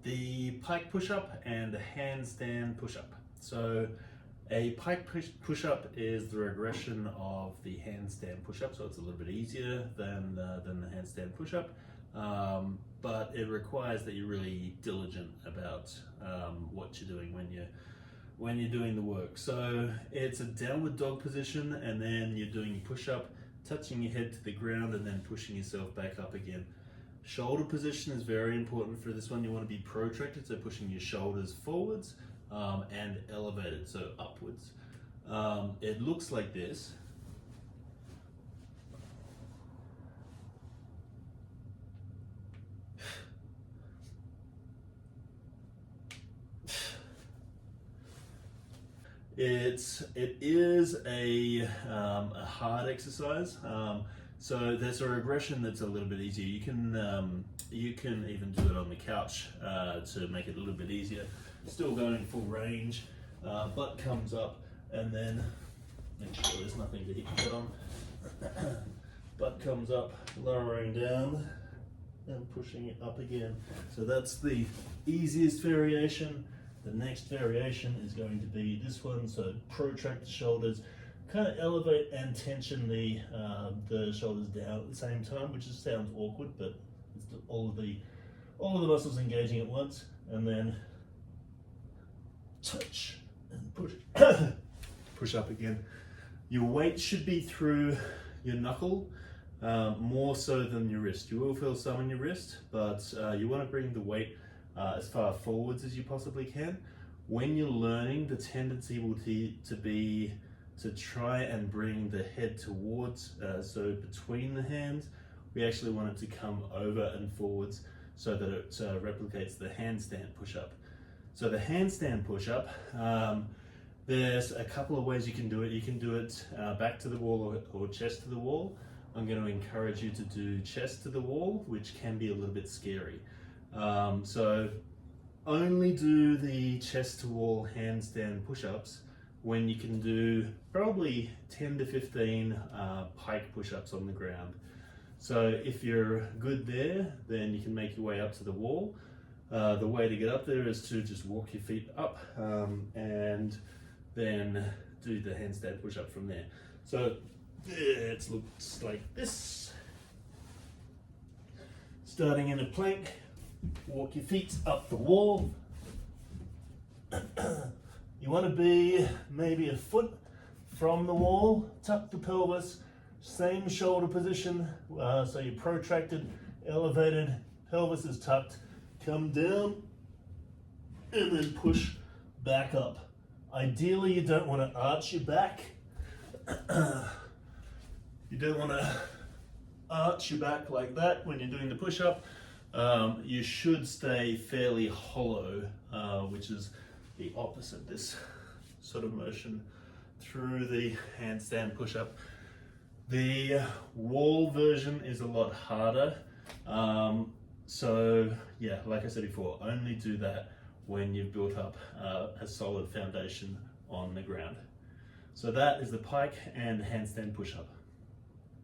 the pike push-up and the handstand push-up. So a pike push-up is the regression of the handstand push-up, so it's a little bit easier than the handstand push-up, but it requires that you're really diligent about what you're doing when you're doing the work. So it's a downward dog position, and then you're doing your push-up, touching your head to the ground, and then pushing yourself back up again. Shoulder position is very important for this one. You want to be protracted, so pushing your shoulders forwards and elevated, so upwards. It looks like this. It is a hard exercise. So there's a regression that's a little bit easier. You can even do it on the couch to make it a little bit easier. Still going full range. Butt comes up, and then make sure there's nothing to hit your butt on. Butt comes up, lowering down, and pushing it up again. So that's the easiest variation. The next variation is going to be this one. So protract the shoulders, kind of elevate and tension the shoulders down at the same time, which just sounds awkward, but it's all of the muscles engaging at once, and then touch and push push up again. Your weight should be through your knuckle, more so than your wrist. You will feel some in your wrist, but you want to bring the weight as far forwards as you possibly can. When you're learning, the tendency will be to try and bring the head towards, so between the hands. We actually want it to come over and forwards so that it replicates the handstand push-up. So the handstand push-up, there's a couple of ways you can do it. You can do it back to the wall or chest to the wall. I'm going to encourage you to do chest to the wall, which can be a little bit scary. So only do the chest to wall handstand push-ups when you can do probably 10 to 15 pike push-ups on the ground. So if you're good there, then you can make your way up to the wall. The way to get up there is to just walk your feet up and then do the handstand push-up from there. So it looks like this. Starting in a plank, walk your feet up the wall. You want to be maybe a foot from the wall, tuck the pelvis, same shoulder position, so you're protracted, elevated, pelvis is tucked, come down, and then push back up. Ideally, you don't want to arch your back. You don't want to arch your back like that when you're doing the push-up. You should stay fairly hollow, which is the opposite, this sort of motion through the handstand push-up. The wall version is a lot harder. So yeah, like I said before, only do that when you've built up a solid foundation on the ground. So that is the pike and handstand push-up.